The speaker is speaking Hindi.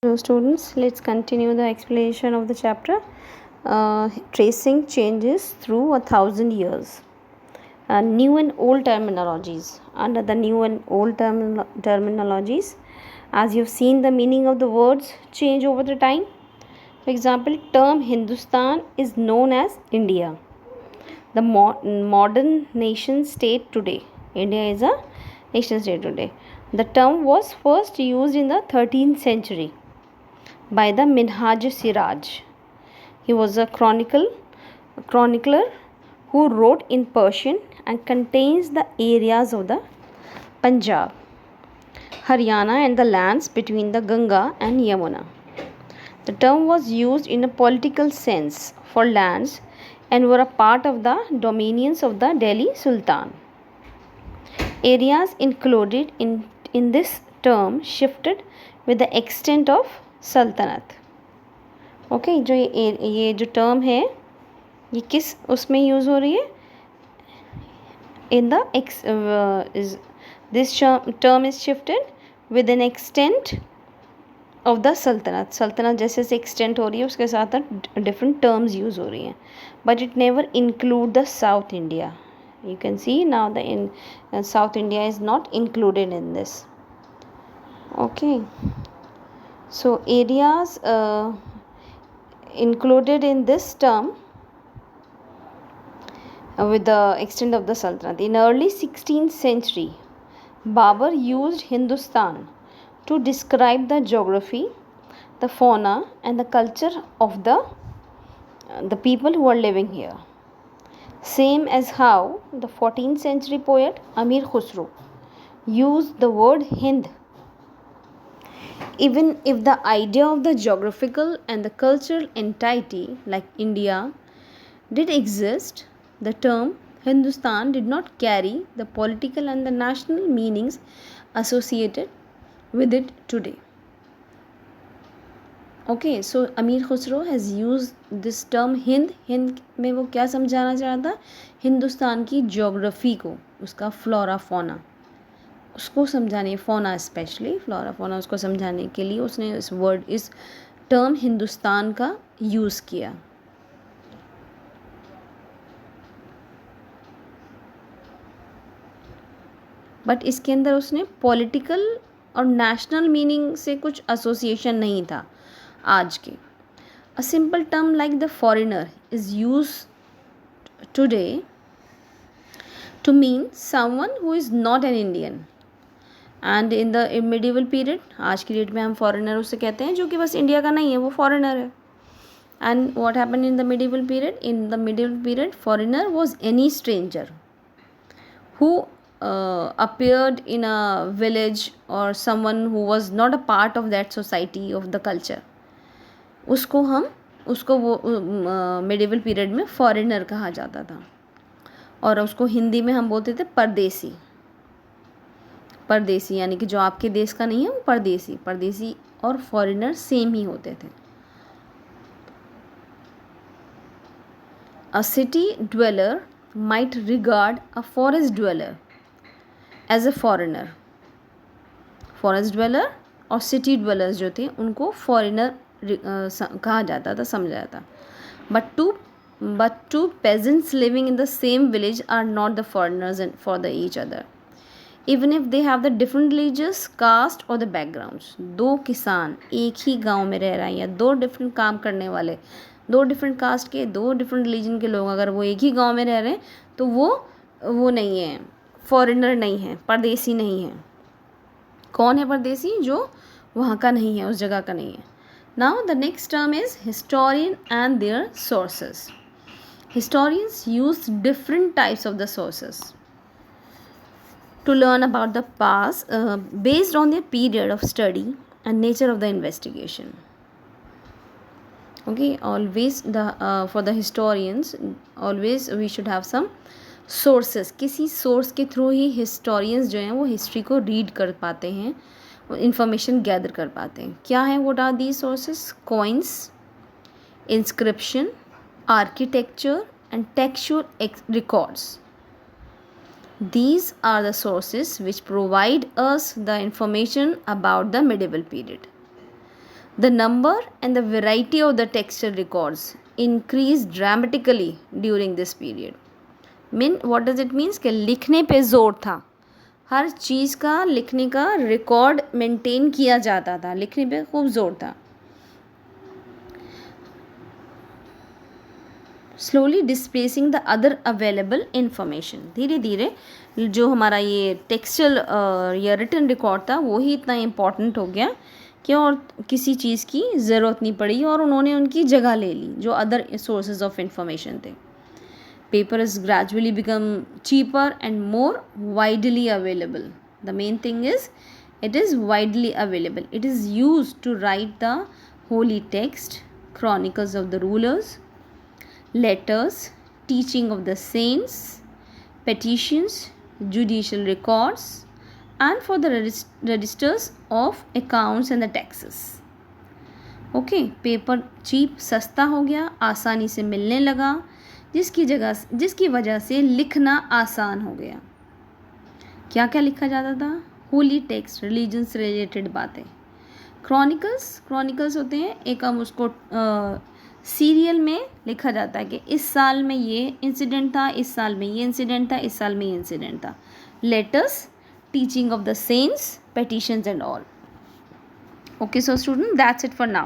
Hello students, let's continue the explanation of the chapter tracing changes through 1,000 years. New and old terminologies. Under the new and old terminologies, as you've seen, the meaning of the words change over the time. For example, term Hindustan is known as India, the modern nation state today. India is a nation state today. The term was first used in the 13th century by the Minhaj Siraj. He was a chronicler who wrote in Persian and contains the areas of the Punjab, Haryana and the lands between the Ganga and Yamuna. The term was used in a political sense for lands and were a part of the dominions of the Delhi Sultan. Areas included in this term shifted with the extent of सल्तनत. ओके जो ये जो टर्म है ये किस उसमें यूज़ हो रही है in the this term is shifted with an extent of the सल्तनत. सल्तनत जैसे जैसे एक्सटेंट हो रही है उसके साथ साथ डिफरेंट टर्म्स यूज़ हो रही हैं, but it never include the south India. You can see now the in south India is not included in this. Okay, so areas included in this term with the extent of the Sultanate. In early 16th century, Babur used Hindustan to describe the geography, the fauna and the culture of the people who are living here. Same as how the 14th century poet Amir Khusro used the word Hind. Even if the idea of the geographical and the cultural entity like India did exist, the term Hindustan did not carry the political and the national meanings associated with it today. Okay, so Amir Khusro has used this term Hind. Hind में वो क्या समझाना चाहता था? हिंदुस्तान की ज्योग्राफी को, उसका फ्लोरा फोना उसको समझाने, फोना स्पेशली फ्लोरा फोना उसको समझाने के लिए उसने इस टर्म हिंदुस्तान का यूज़ किया. बट इसके अंदर उसने पॉलिटिकल और नेशनल मीनिंग से कुछ एसोसिएशन नहीं था आज के. A simple term like the foreigner is use today to mean someone who is not an Indian. And in the medieval period, आज की डेट में हम फॉरेनर उससे कहते हैं जो कि बस इंडिया का नहीं है, वो फॉरेनर है. And what happened in the medieval period? In the medieval period foreigner was any stranger who appeared in a village or someone who was not a part of that society of the culture. उसको वो मिडिवल पीरियड में फॉरेनर कहा जाता था. और उसको हिंदी में हम बोलते थे परदेसी. परदेसी यानी कि जो आपके देश का नहीं है वो परदेसी. परदेसी और फॉरेनर सेम ही होते थे. A city dweller might regard a forest dweller as a foreigner. Forest dweller और सिटी ड्वेलर्स जो थे उनको फॉरेनर कहा जाता था, समझा जाता. But two peasants living in the same village are not the foreigners for the each other, even if they have the different religious caste और द बैकग्राउंड्स. दो किसान एक ही गांव में रह रहे हैं या दो डिफरेंट काम करने वाले, दो डिफरेंट कास्ट के, दो डिफरेंट रिलीजन के लोग अगर वो एक ही गांव में रह रहे हैं तो वो नहीं है, फॉरेनर नहीं है, परदेसी नहीं है. कौन है परदेसी? जो वहाँ का नहीं है, उस जगह का नहीं है. Now the next term is historian and their sources. Historians use different types of the sources to learn about the past based on their period of study and nature of the investigation. Okay, always for the historians always we should have some sources. किसी source के through ही historians जो हैं वो history को read कर पाते हैं, information gather कर पाते हैं. क्या है? what are these sources? coins, inscription, architecture and textual records. These are the sources which provide us the information about the medieval period. The number and the variety of the textual records increased dramatically during this period. What does it means कि लिखने पे ज़ोर था, हर चीज़ का लिखने का रिकॉर्ड मेंटेन किया जाता था, लिखने पे खूब ज़ोर था. Slowly displacing the other available information. धीरे धीरे जो हमारा ये टेक्सचुअल या रिटन रिकॉर्ड था वो ही इतना इम्पॉर्टेंट हो गया कि और किसी चीज़ की ज़रूरत नहीं पड़ी और उन्होंने उनकी जगह ले ली जो अदर सोर्सेज ऑफ इंफॉर्मेशन थे. Paper is gradually become cheaper and more widely available. The main thing is it is widely available. It is used to write the holy text, chronicles of the rulers, letters, teaching of the saints, petitions, judicial records, and for the registers of accounts and the taxes. Okay, paper cheap सस्ता हो गया, आसानी से मिलने लगा, जिसकी वजह से लिखना आसान हो गया. क्या क्या लिखा जाता था? होली टेक्स्ट, रिलीजन से रिलेटेड बातें. क्रॉनिकल्स होते हैं, एक हम उसको सीरियल में लिखा जाता है कि इस साल में ये इंसिडेंट था, इस साल में ये इंसिडेंट था, इस साल में ये इंसिडेंट था. Letters, teaching of the saints, petitions and all. Okay, so student, that's it for now.